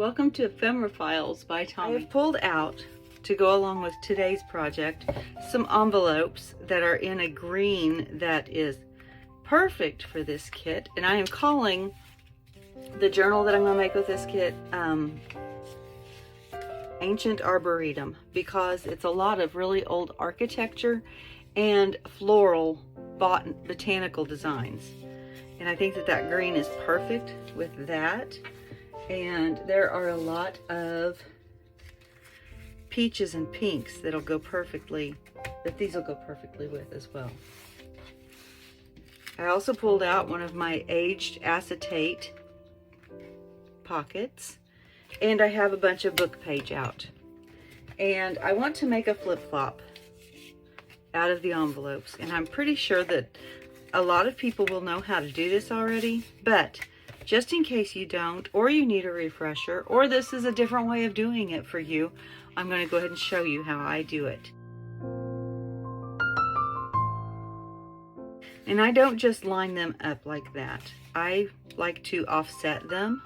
Welcome to Ephemera Files by Tommy. I have pulled out, to go along with today's project, some envelopes that are in a green that is perfect for this kit. And I am calling the journal that I'm going to make with this kit Ancient Arboretum, because it's a lot of really old architecture and floral botanical designs. And I think that that green is perfect with that. And there are a lot of peaches and pinks that'll go perfectly, that these will go perfectly with as well. I also pulled out one of my aged acetate pockets, and I have a bunch of book page out. And I want to make a flip-flop out of the envelopes, and I'm pretty sure that a lot of people will know how to do this already, but just in case you don't, or you need a refresher, or this is a different way of doing it for you, I'm going to go ahead and show you how I do it. And I don't just line them up like that. I like to offset them,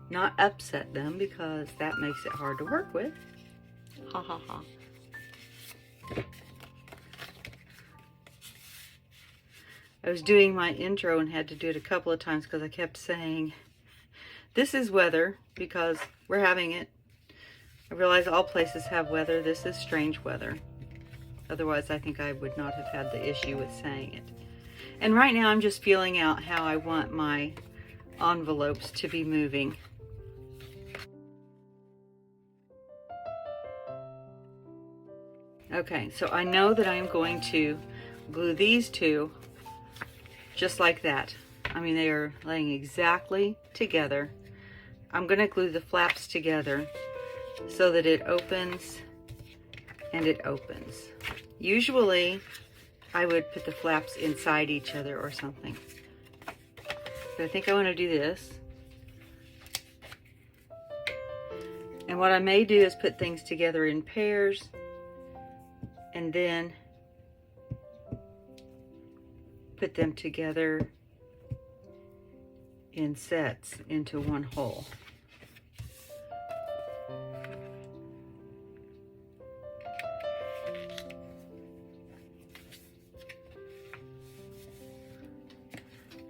not upset them, because that makes it hard to work with. Ha ha ha. I was doing my intro and had to do it a couple of times because I kept saying, this is weather, because we're having it. I realize all places have weather. This is strange weather. Otherwise, I think I would not have had the issue with saying it. And right now, I'm just feeling out how I want my envelopes to be moving. Okay, so I know that I am going to glue these two just like that. I mean, they are laying exactly together. I'm going to glue the flaps together so that it opens and it opens. Usually, I would put the flaps inside each other or something. But I think I want to do this. And what I may do is put things together in pairs and then put them together in sets into one whole.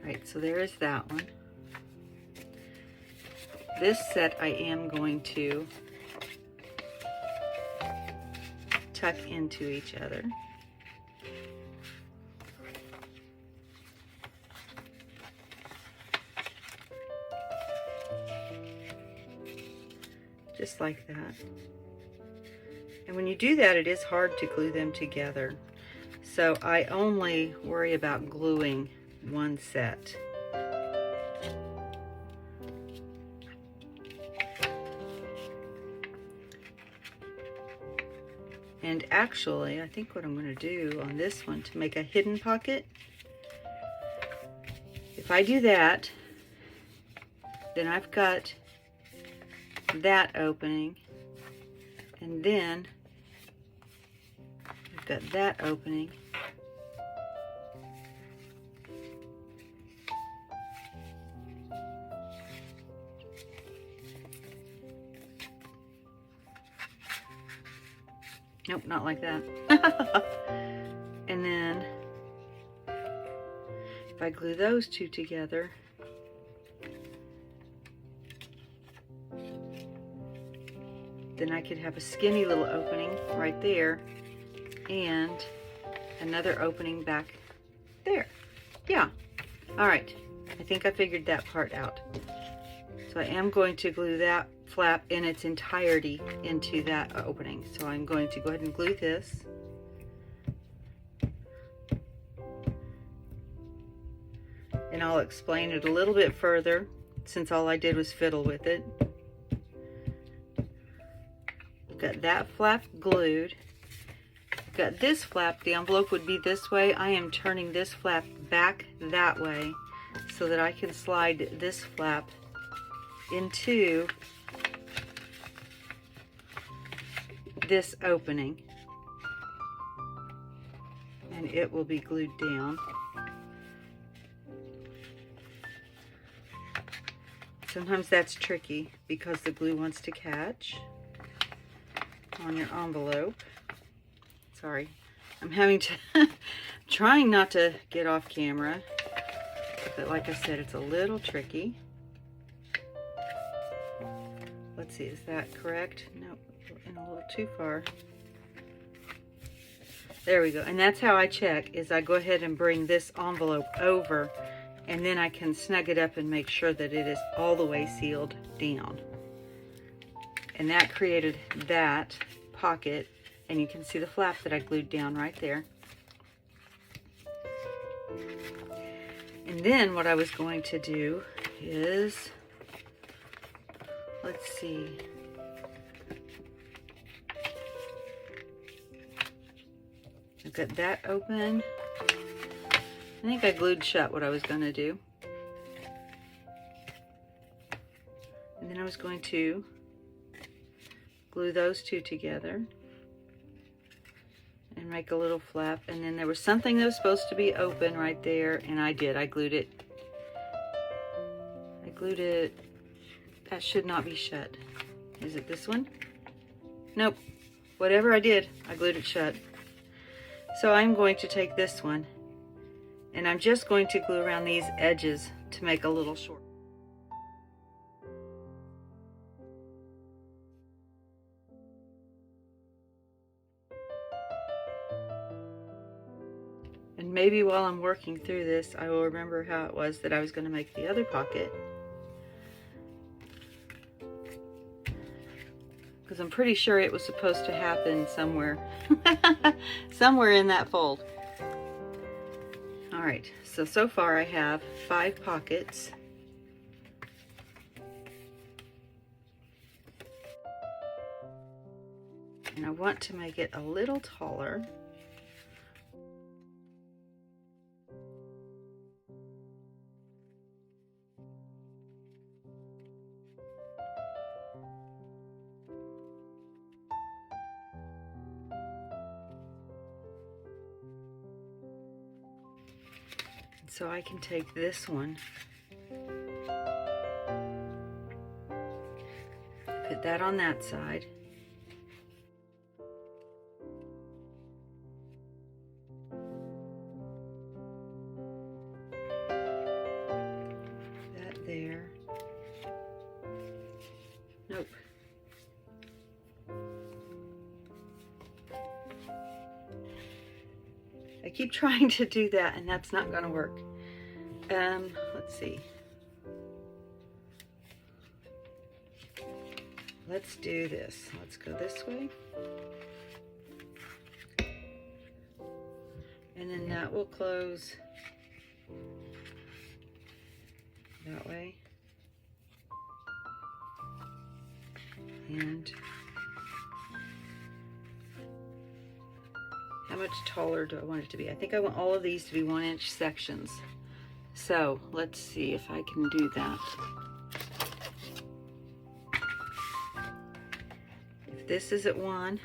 Right, so there is that one. This set I am going to tuck into each other. Just like that. And when you do that, it is hard to glue them together. So I only worry about gluing one set. And actually, I think what I'm going to do on this one to make a hidden pocket, if I do that, then I've got that opening, and then I've got that opening, nope, not like that. And then if I glue those two together, then I could have a skinny little opening right there and another opening back there. Yeah. All right. I think I figured that part out. So I am going to glue that flap in its entirety into that opening. So I'm going to go ahead and glue this. And I'll explain it a little bit further since all I did was fiddle with it. Got that flap glued. Got this flap, the envelope would be this way. I am turning this flap back that way so that I can slide this flap into this opening. And it will be glued down. Sometimes that's tricky because the glue wants to catch on your envelope. Sorry, I'm having to, trying not to get off camera, but like I said, it's a little tricky. Let's see, is that correct? Nope, in a little too far. There we go, and that's how I check, is I go ahead and bring this envelope over, and then I can snug it up and make sure that it is all the way sealed down. And that created that pocket, and you can see the flap that I glued down right there. And then what I was going to do is, let's see, I've got that open. I think I glued shut what I was going to do. And then I was going to glue those two together and make a little flap. And then there was something that was supposed to be open right there, and I did. I glued it. I glued it. That should not be shut. Is it this one? Nope. Whatever I did, I glued it shut. So I'm going to take this one, and I'm just going to glue around these edges to make a little short. And maybe while I'm working through this, I will remember how it was that I was going to make the other pocket. Because I'm pretty sure it was supposed to happen somewhere. Somewhere in that fold. Alright, so far I have 5 pockets. And I want to make it a little taller. So I can take this one, put that on that side, that there, nope, I keep trying to do that and that's not going to work. Let's see. Let's do this. Let's go this way. And then that will close that way. And how much taller do I want it to be? I think I want all of these to be 1-inch sections. So let's see if I can do that. If this is at 1,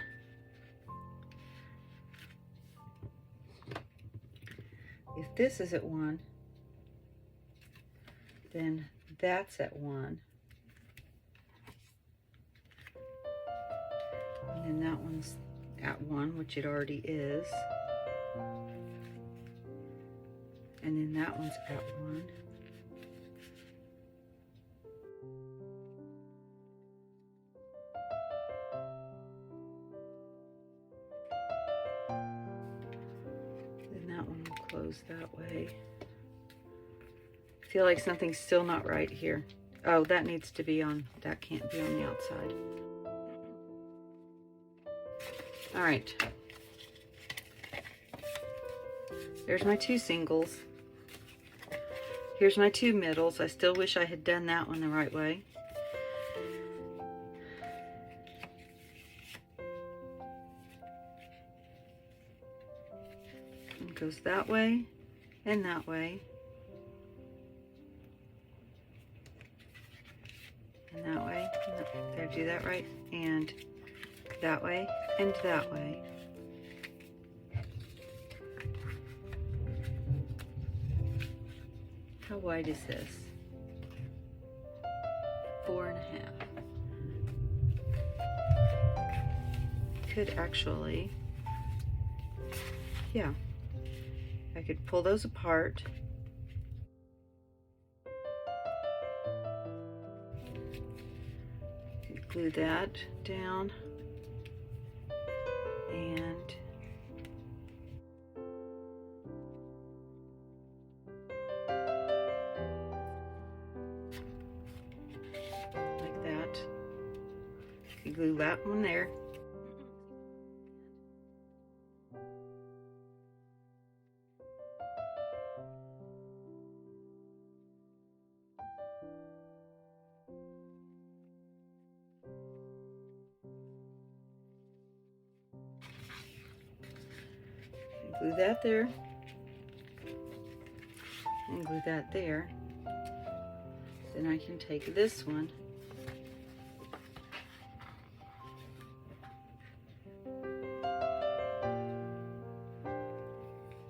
if this is at 1, then that's at 1. And then that one's at 1, which it already is. And then that one's at 1. Then that one will close that way. I feel like something's still not right here. Oh, that needs to be on, that can't be on the outside. All right. There's my 2 singles. Here's my 2 middles. I still wish I had done that one the right way. It goes that way and that way. And that way. Did I do that right? And that way and that way. How wide is this? 4.5. Could actually, yeah, I could pull those apart. Glue that down and like that. You glue that one there. Glue that there, and glue that there. Then I can take this one,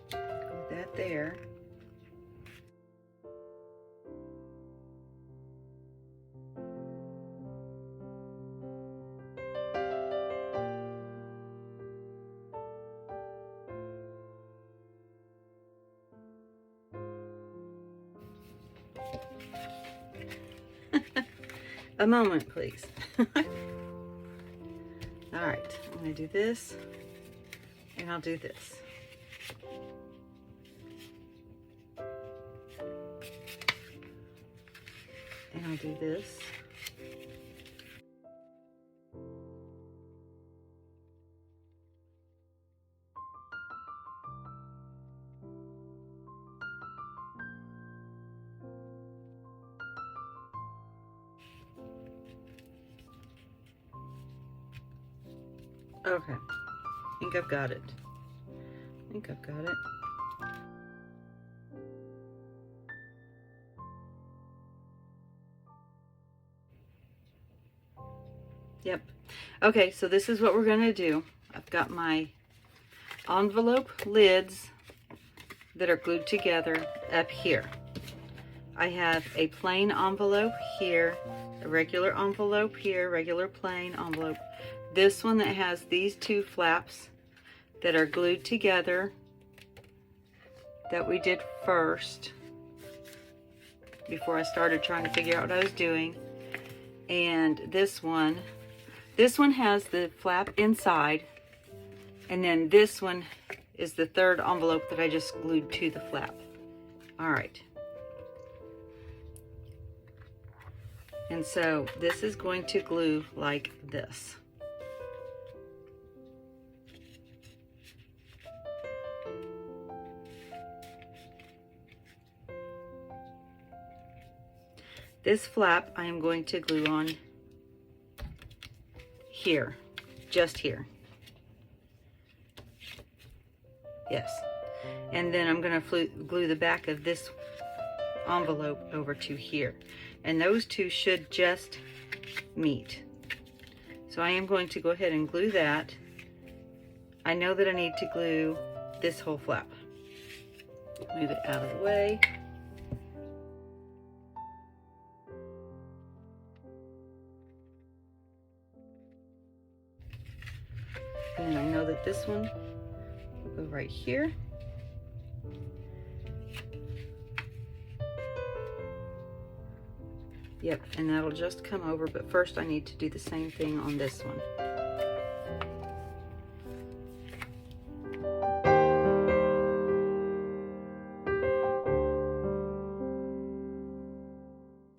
glue that there, a moment please. All right, I'm going to do this, and I'll do this. And I'll do this. Okay, I think I've got it. I think I've got it. Yep. Okay, so this is what we're gonna do. I've got my envelope lids that are glued together up here. I have a plain envelope here, a regular envelope here, regular plain envelope. This one that has these two flaps that are glued together that we did first before I started trying to figure out what I was doing. And this one has the flap inside, and then this one is the third envelope that I just glued to the flap. All right. And so this is going to glue like this. This flap I am going to glue on here, just here. Yes. And then I'm going to glue the back of this envelope over to here. And those two should just meet. So I am going to go ahead and glue that. I know that I need to glue this whole flap. Move it out of the way. And I know that this one will go right here. Yep, and that'll just come over, but first I need to do the same thing on this one.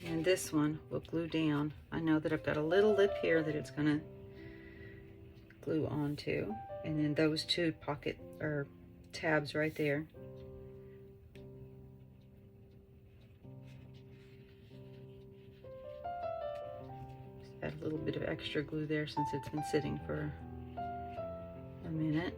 And this one will glue down. I know that I've got a little lip here that it's gonna glue onto, and then those two pocket or tabs right there. Just add a little bit of extra glue there since it's been sitting for a minute.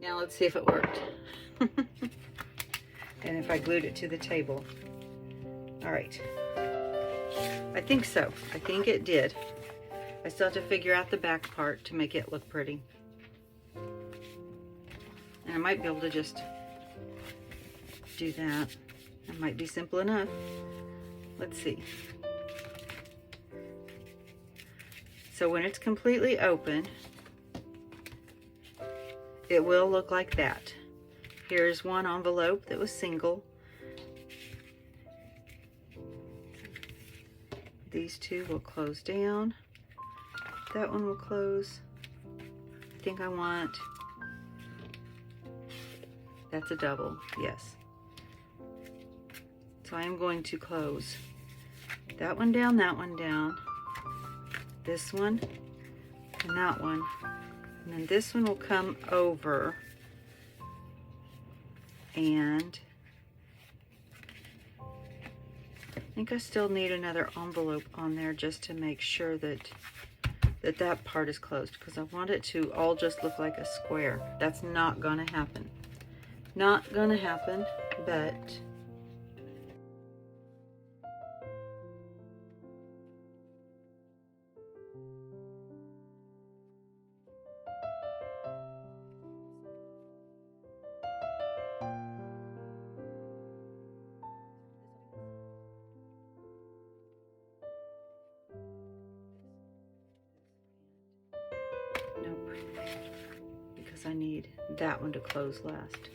Now let's see if it worked. And if I glued it to the table. All right. I think so. I think it did. I still have to figure out the back part to make it look pretty. And I might be able to just do that. It might be simple enough. Let's see. So when it's completely open, it will look like that. Here's one envelope that was single. These two will close down. That one will close. I think I want, that's a double, yes. So I am going to close that one down, this one, and that one. And then this one will come over, and I think I still need another envelope on there just to make sure that that part is closed, because I want it to all just look like a square. That's not gonna happen. Not gonna happen, but nope, because I need that one to close last.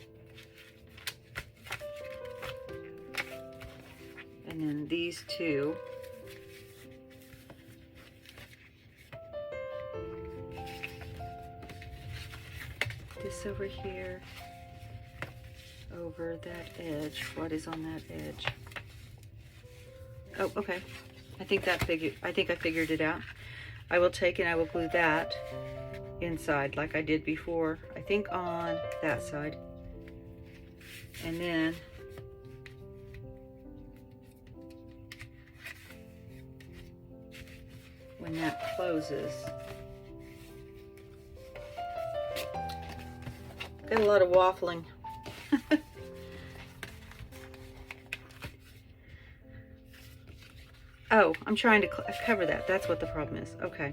And then these two, this over here, over that edge. What is on that edge? Oh, okay. I think I figured it out. I will take and I will glue that inside like I did before. I think on that side. And then when that closes, got a lot of waffling. Oh, I'm trying to cover that. That's what the problem is. Okay.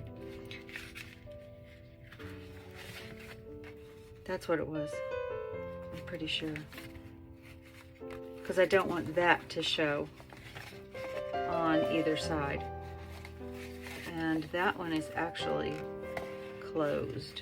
That's what it was. I'm pretty sure. Because I don't want that to show on either side. And that one is actually closed.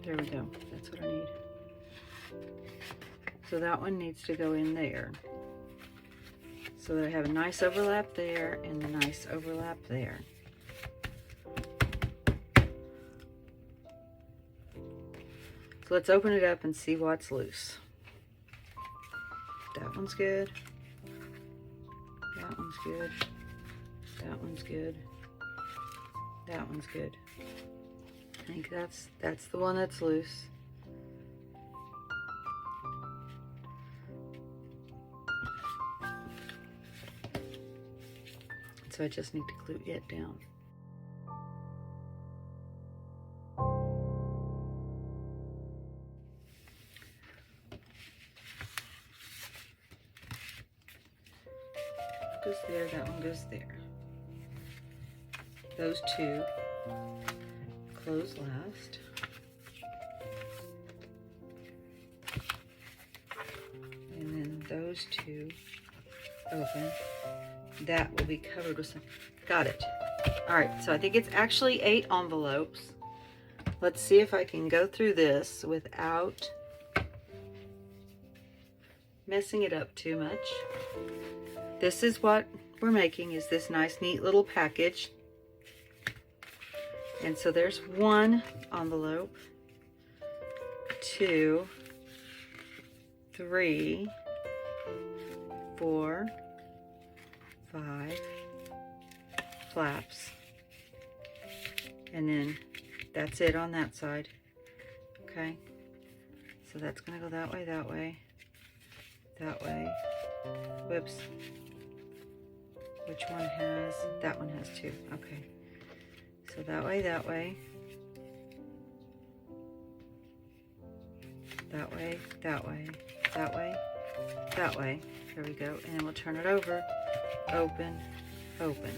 There we go. That's what I need. So that one needs to go in there, so that I have a nice overlap there and a nice overlap there. So let's open it up and see what's loose. That one's good. That one's good. That one's good. That one's good. I think that's the one that's loose. So I just need to glue it down. Goes there, that one goes there. Those two close last. And then those two open. that will be covered with some, got it. All right, so I think it's actually 8 envelopes. Let's see if I can go through this without messing it up too much. This is what we're making, is this nice neat little package. And so there's 1 envelope, 2, 3, 4, 5 flaps, and then that's it on that side. Okay, so that's gonna go that way, that way, that way. Whoops. Which one has, that one has 2. Okay, so that way, that way, that way, that way, that way, that way. There we go. And then we'll turn it over, open, open.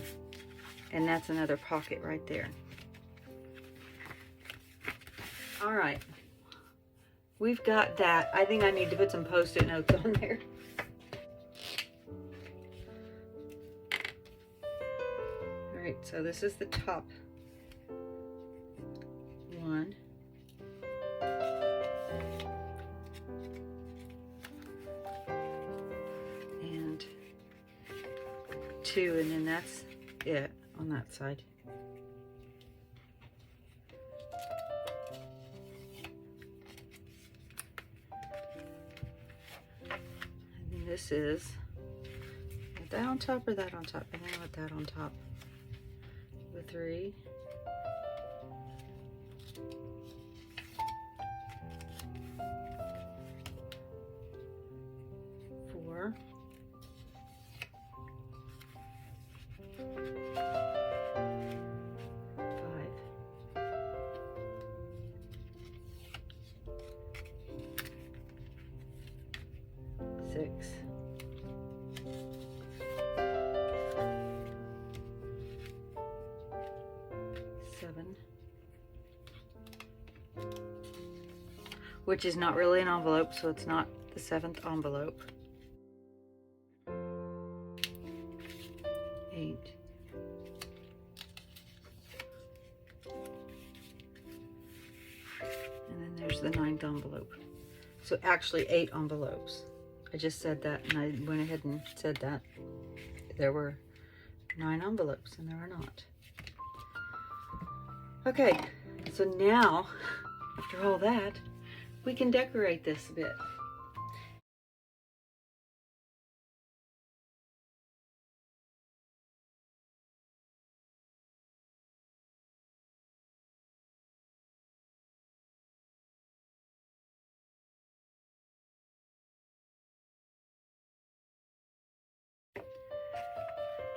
And that's another pocket right there. All right, we've got that. I think I need to put some Post-it notes on there. All right, so this is the top one. And 2, and then that's it on that side. And then this is that on top or that on top? I think I want that on top. With 3. 4. 6, 7, which is not really an envelope, so it's not the 7th envelope. 8, 9th envelope. So actually 8 envelopes. I just said that, and I went ahead and said that. There were 9 envelopes, and there are not. Okay, so now, after all that, we can decorate this a bit.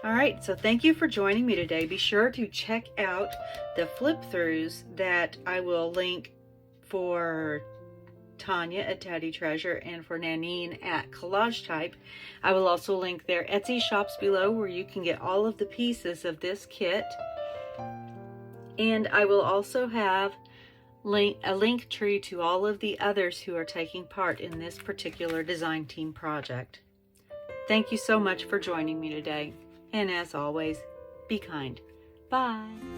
All right, so thank you for joining me today. Be sure to check out the flip throughs that I will link for Tania at Teddy Treasure and for Nanine at Collage Type. I will also link their Etsy shops below where you can get all of the pieces of this kit. And I will also have a link tree to all of the others who are taking part in this particular design team project. Thank you so much for joining me today. And as always, be kind. Bye.